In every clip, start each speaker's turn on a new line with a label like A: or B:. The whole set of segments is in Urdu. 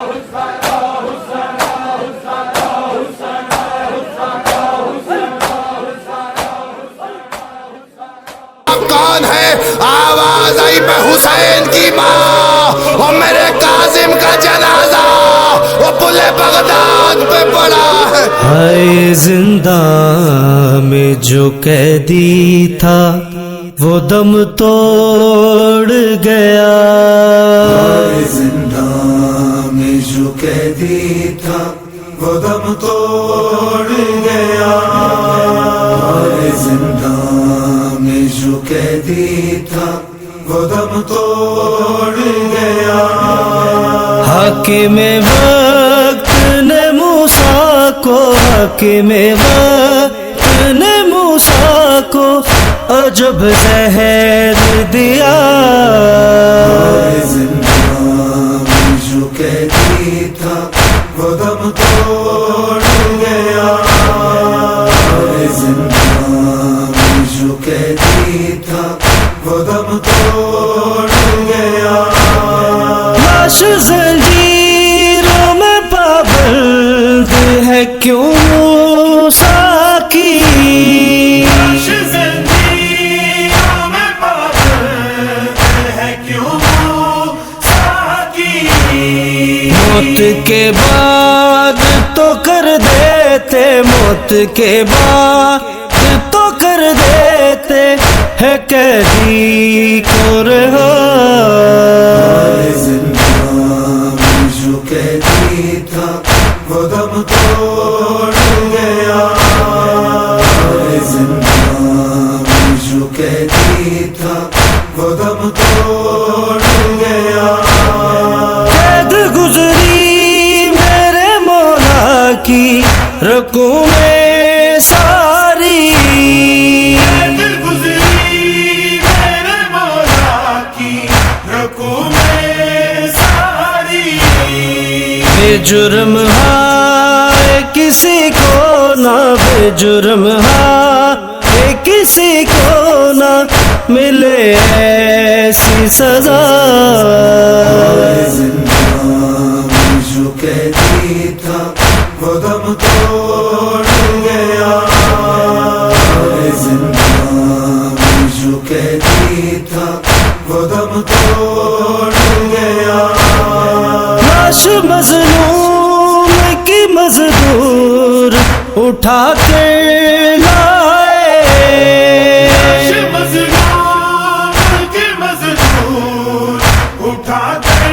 A: کون ہے آواز آئی میں حسین کی ماں اور میرے قاسم کا جنازہ وہ پل بغداد پہ پڑا ہے.
B: ہائے زنداں میں جو قیدی تھا وہ دم توڑ گیا.
C: ہائے زنداں میں جو قیدی تھا وہ دم توڑ گیا. ہائے زنداں میں جو قیدی تھا وہ دم توڑ گیا.
B: حاکم وقت نے موسیٰ کو حاکم وقت نے موسیٰ کو عجب زہر دیا.
C: ہائے زنداں میں جو قیدی تھا وہ دم توڑ گیا. ہائے زنداں میں جو قیدی تھا وہ دم توڑ گیا.
B: لاش زنجیروں میں پابند ہے کیوں موسیٰ کی.
C: لاش زنجیروں میں پابند ہے کیوں موسیٰ کی.
B: موت کے بعد تو کر دیتے موت کے بعد تو کر دیتے ہے قیدی کو رہا.
C: ہائے زنداں میں جو قیدی تھا وہ دم توڑ گیا. ہائے زنداں میں جو قیدی تھا وہ دم توڑ گیا.
B: قید گزری میرے مولا کی رکوع میں ساری.
C: قید گزری میرے مولا کی رکوع میں ساری.
B: بے جرم ہے کسی کو نہ بے جرم ہے کسی کو نہ ملے ایسی سزا.
C: ہائے زنداں میں جو قیدی تھا وہ دم توڑ گیا. ہائے زنداں میں جو قیدی تھا وہ دم توڑ گیا.
B: لاش مظلوم کی مزدور اٹھا کے لائے.
C: لاش مظلوم کی مزدور اٹھا کر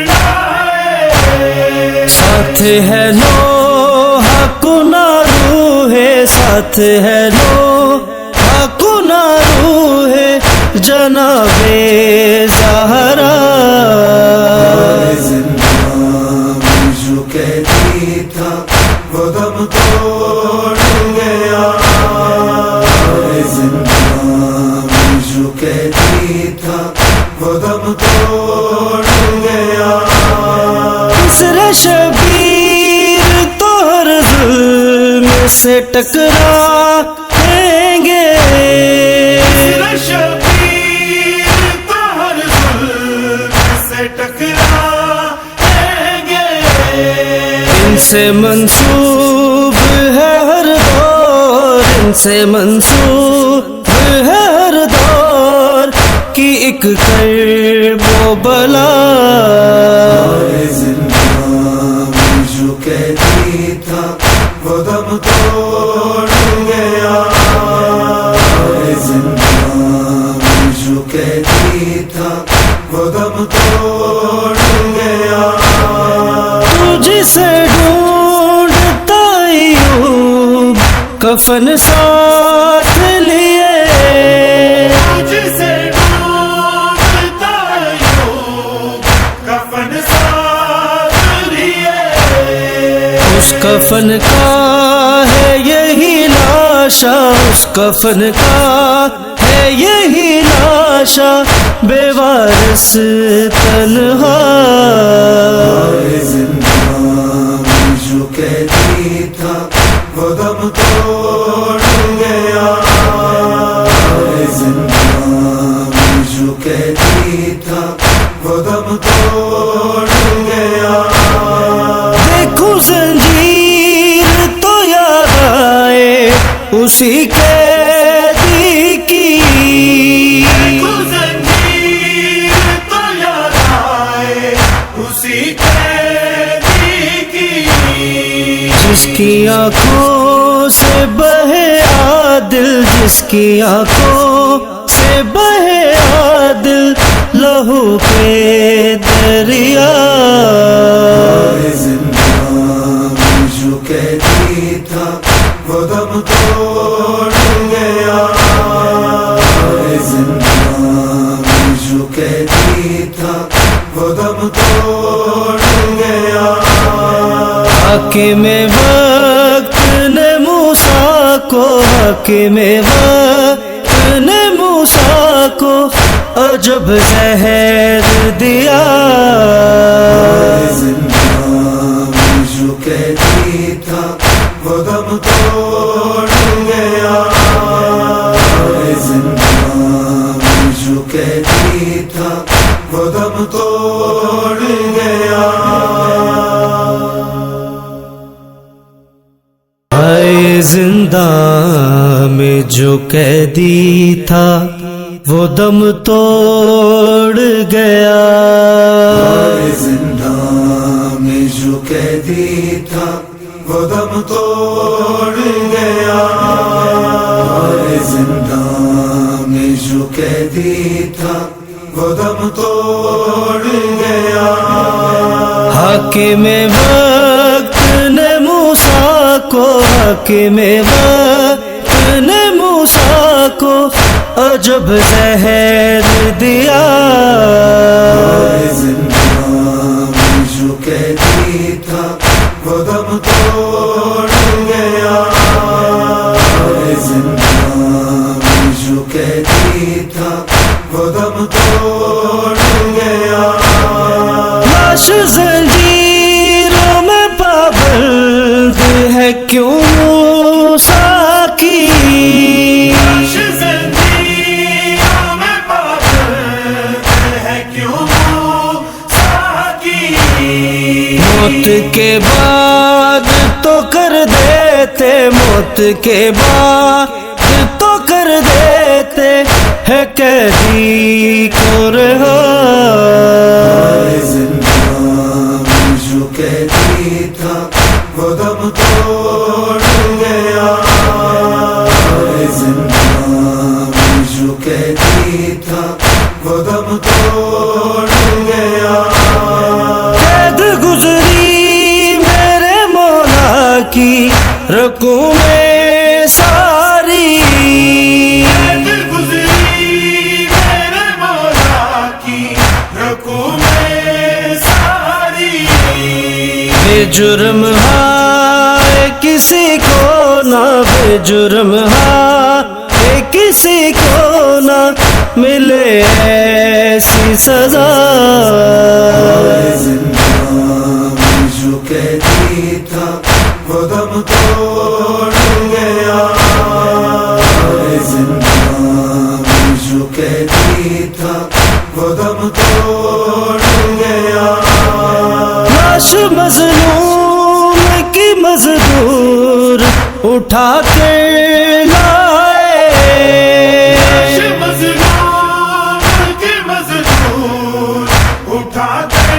C: لائے.
B: ساتھ ہے لوہا کنارو ہے ساتھ ہے لوہا کنارو ہے جناب زہرا.
C: ہائے زنداں میں جو قیدی تھا وہ دم توڑ گیا. ہائے زنداں میں جو قیدی تھا وہ دم توڑ گیا.
B: اسر شبیر تو ہر ظلم سے ٹکرا دیں گے.
C: شبیر تو ہر ظلم سے ٹکرا دیں گے.
B: ان سے منسوب ہے ہر دور ان سے منسوب ہے ہر دور کی ایک کرب و بلا.
C: ہائے زنداں میں جو قیدی تھا وہ دم توڑ گیا. ہائے زنداں میں جو قیدی تھا وہ دم توڑ گیا.
B: تجھ سے ڈھونڈتا ایوب کفن ساتھ لیے.
C: تجھ سے ڈھونڈتا ایوب کفن ساتھ لیے.
B: اس کفن کا ہے یہی لاشا اس کفن کا ہے یہی لاشا بے وارث تنہا.
C: ہائے زنداں میں جو قیدی تھا وہ دم توڑ گیا. ہائے زنداں میں جو قیدی تھا وہ دم توڑ گیا.
B: اسی قیدی کی
C: زنجیر تو یاد آئے اسی قیدی کی،
B: جس کی آنکھوں سے بہے عادل، جس کی آنکھوں سے بہے عادل لہو کے دریا،
C: زندان میں جو قیدی تھا وہ دم توڑ گیا، زندان میں جو قیدی تھا وہ دم توڑ گیا،
B: حاکم وقت نے موسیٰ کو، حاکم وقت نے موسیٰ کو عجب زہر دیا،
C: زندان میں جو قیدی تھا وہ دم توڑ گیا، زندان میں جو قیدی تھا وہ دم توڑ گیا،
B: ہائے زندان میں جو قیدی تھا وہ دم توڑ گیا،
C: زندان میں جو قیدی تھا وہ دم توڑ گیا، زندان میں جو قیدی تھا وہ دم توڑ گیا،
B: حاکم وقت نے موسیٰ کو، حاکم وقت نے موسیٰ کو عجب زہر دیا،
C: زندان میں جو قیدی تھا وہ دم توڑ گیا، زندان میں جو قیدی تھا وہ دم توڑ گیا،
B: لاش زنجیروں میں پابند ہے کیوں موسیٰ کی،
C: زنجیروں میں پابند ہے کیوں موسیٰ کی،
B: موت کے بعد تو کر دیتے، موت کے بعد تو کر دیتے ہے قیدی کو رہا،
C: زندان میں جو قیدی تھا وہ دم توڑ گیا، زندان میں جو قیدی تھا وہ دم توڑ گیا،
B: قید گزری میرے مولا کی رکوع میں ساری،
C: گزری میرے مولا کی رکوع میں ساری،
B: بے جرم ہے کسی کو نہ، بے جرم ہے کسی کو نہ ملے ایسی سزا،
C: زندان میں جو قیدی تھا وہ دم توڑ گیا، زندان میں جو قیدی تھا وہ دم توڑ گیا،
B: لاش مظلوم کی مزدور اٹھا کے لائے،
C: مظلوم کے مظلوم اٹھا کے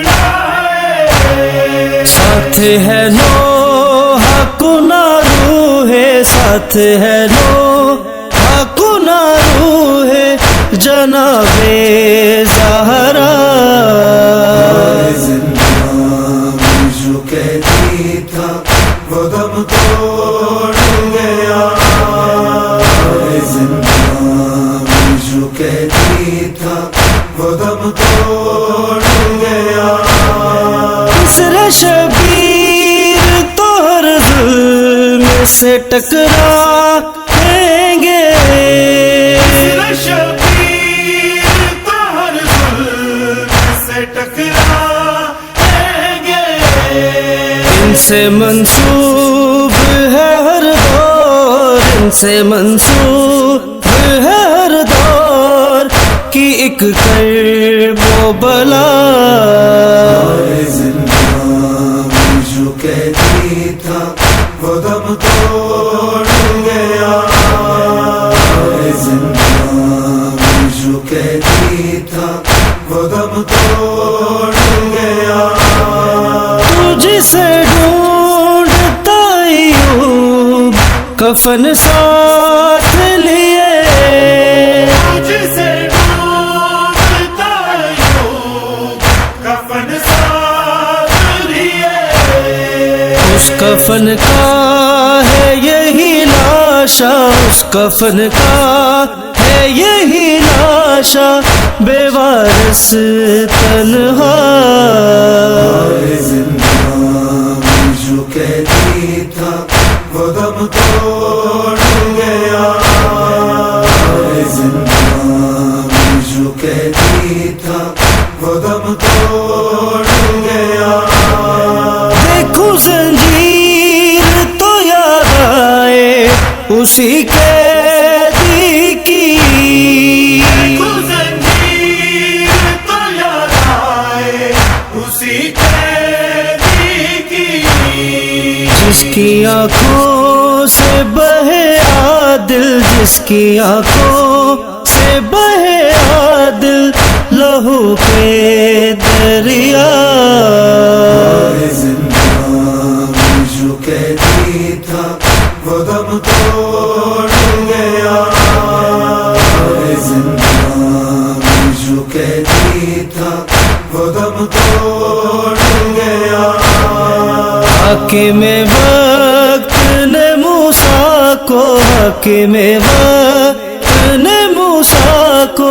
C: لائے،
B: ساتھ ہے لوہا کنارو ہے، ساتھ ہے لوہا کنارو ہے جناب زہرا،
C: زندان میں جو قیدی تھا وہ دم توڑ گیا، زندان میں جو قیدی تھا وہ دم توڑ گیا،
B: اسر شبیر تو ہر ظلم سے ٹکرائیں گے،
C: شبیر تو ہر ظلم سے ٹکرائیں گے،
B: ان سے منسوب ہے ہر دور، ان سے منسوب ہے ہر دور کی ایک کرب و بلا،
C: زندان میں جو قیدی تھا وہ دم توڑ گیا،
B: کفن ساتھ لیے
C: جسے ڈوبتا یوں کفن ساتھ لیے
B: اس کفن کا ہے یہی لاشا اس کفن کا ہے یہی لاشا بے وارث تنہا
C: زندان جو قیدی تھا وہ دم توڑ گیا زندان جو قیدی تھا وہ دم توڑ گیا
B: دیکھو زنجیر تو یاد آئے اسی قیدی کی
C: زنجیر تو یاد آئے اسی قیدی کی
B: جس کی آنکھوں سے بہے عادل جس کی آنکھوں سے بہے عادل لہو کے دریا
C: زندان جو قیدی تھا وہ دم توڑ گیا زندان جو قیدی تھا وہ دم توڑ گیا
B: حاکم وقت نے موسیٰ کو حاکم وقت نے موسیٰ کو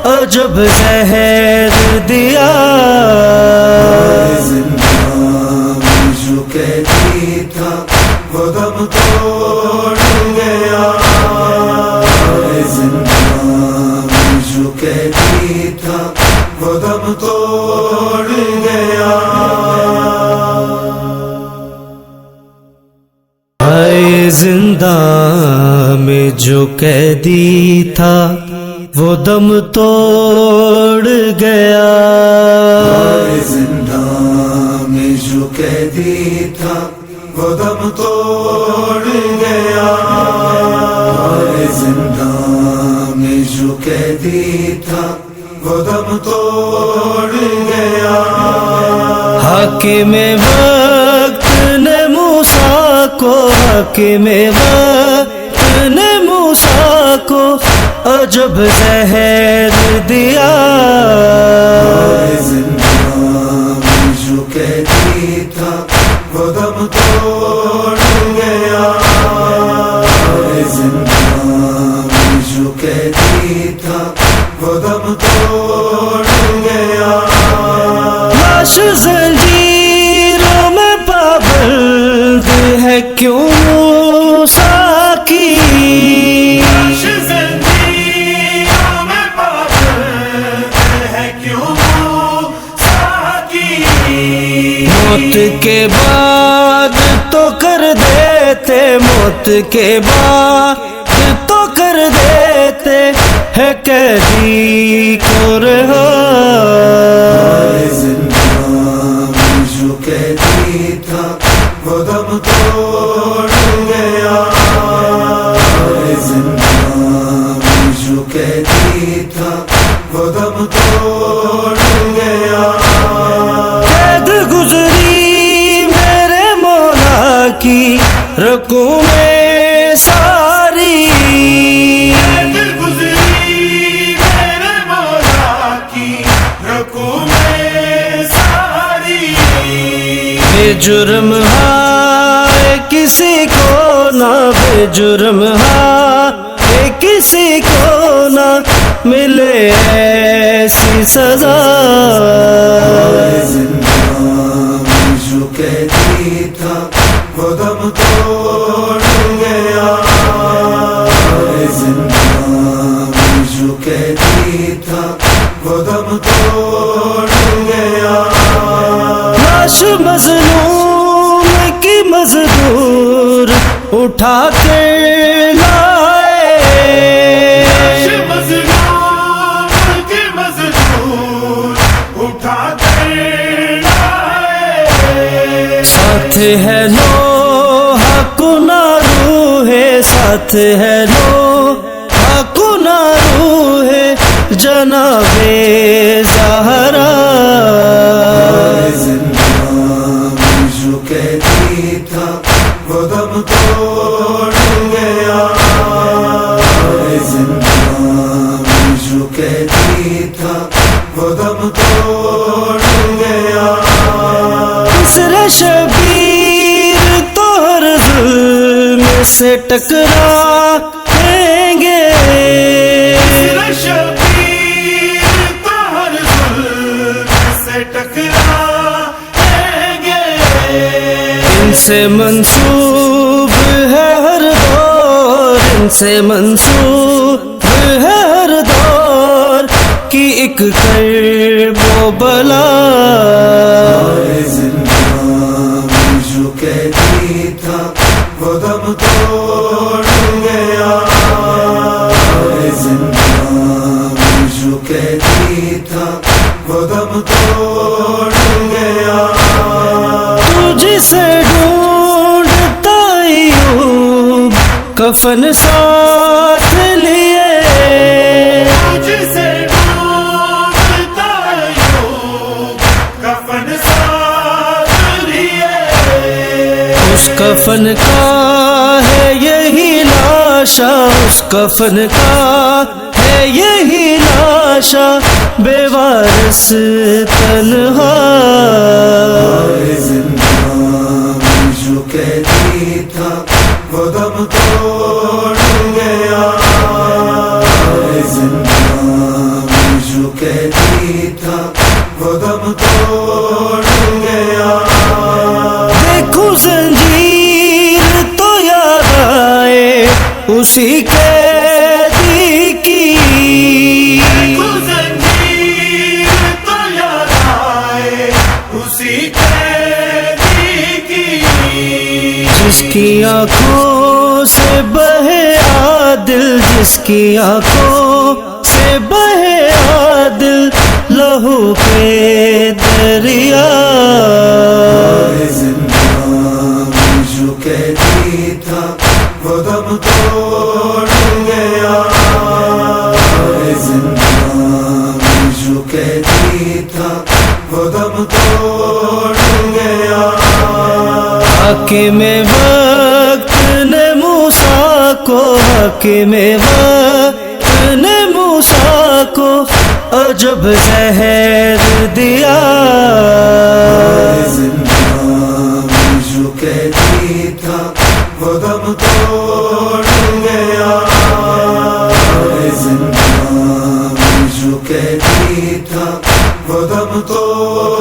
B: عجب زہر دیا
C: زندان جو قیدی تھا وہ دم توڑ گیا زندان جو قیدی تھا وہ دم توڑ گیا
B: ہائے زندان میں جو قیدی تھا وہ دم توڑ گیا
C: زندان میں جو قیدی تھا وہ دم توڑ گیا زندان میں جو قیدی تھا وہ دم توڑ گیا
B: حاکم وقت نے موسیٰ کو حاکم وقت نے موسیٰ کو عجب زہر دیا
C: زندان جو قیدی تھا وہ دم توڑ گیا زندان جو قیدی تھا وہ دم توڑ گیا
B: لاش زنجیروں میں پابند ہے کیوں موسیٰ کی
C: زندگیوں میں پابند ہے کیوں ساکی
B: موت کے بعد تو کر دیتے موت کے بعد تو کر دیتے ہے قیدی کو رہا
C: زندان جو قیدی تھا وہ دم توڑ گیا زندان جو قیدی تھا وہ دم توڑ گیا
B: قید گزری میرے مولا کی رکوع میں ساری
C: گزری میرے مولا کی رکوع میں ساری
B: بے جرم ہے کسی کو نہ بے جرم ہے کسی کو نہ ملے ایسی سزا
C: زندان جو قیدی تھا وہ دم توڑ گیا زندان جو قیدی تھا وہ دم توڑ گیا
B: لاش مظلوم کی مزدور اٹھا کے لائے
C: مظلوم کے مزدور اٹھا کر لائے
B: ساتھ ہے لوہا کنارو ہے ساتھ ہے لوہا کنارو ہے جناب زہرا
C: زندان جو قیدی تھا وہ دم توڑ گیا
B: نصر شبیر تو ہر ظلم سے ٹکرائیں گے، ان سے منسوب ہے ہر دور، ان سے منسوب ہے ہر دور کی ایک کرب و بلا۔
C: زندان جو قیدی تھا وہ دم توڑ گیا، زندان جو قیدی تھا وہ دم توڑ گیا،
B: جسے ڈھونڈتا ایوب کفن ساتھ لیے،
C: جسے ڈھونڈتا ایوب کفن ساتھ لیے،
B: اس کفن کا ہے یہی لاشا، اس کفن کا ہے یہی لاشا، بے وارث تنہا۔
C: زندان جو قیدی تھا وہ دم توڑ گیا، زندان جو قیدی تھا وہ دم توڑ گیا،
B: دیکھو زنجیر تو یاد آئے اسی قیدی کی، جس کی آنکھوں سے بہے عادل، جس کی آنکھوں سے بہے عادل لہو کے دریا۔
C: زندان جو قیدی تھا وہ دم توڑ گیا، زندان جو قیدی تھا وہ دم توڑ گیا،
B: حاکم وقت نے موسیٰ کو، حاکم وقت نے موسیٰ کو عجب زہر دیا۔
C: زندان جو قیدی تھا وہ دم توڑ گیا، زندان جو قیدی تھا وہ دم توڑ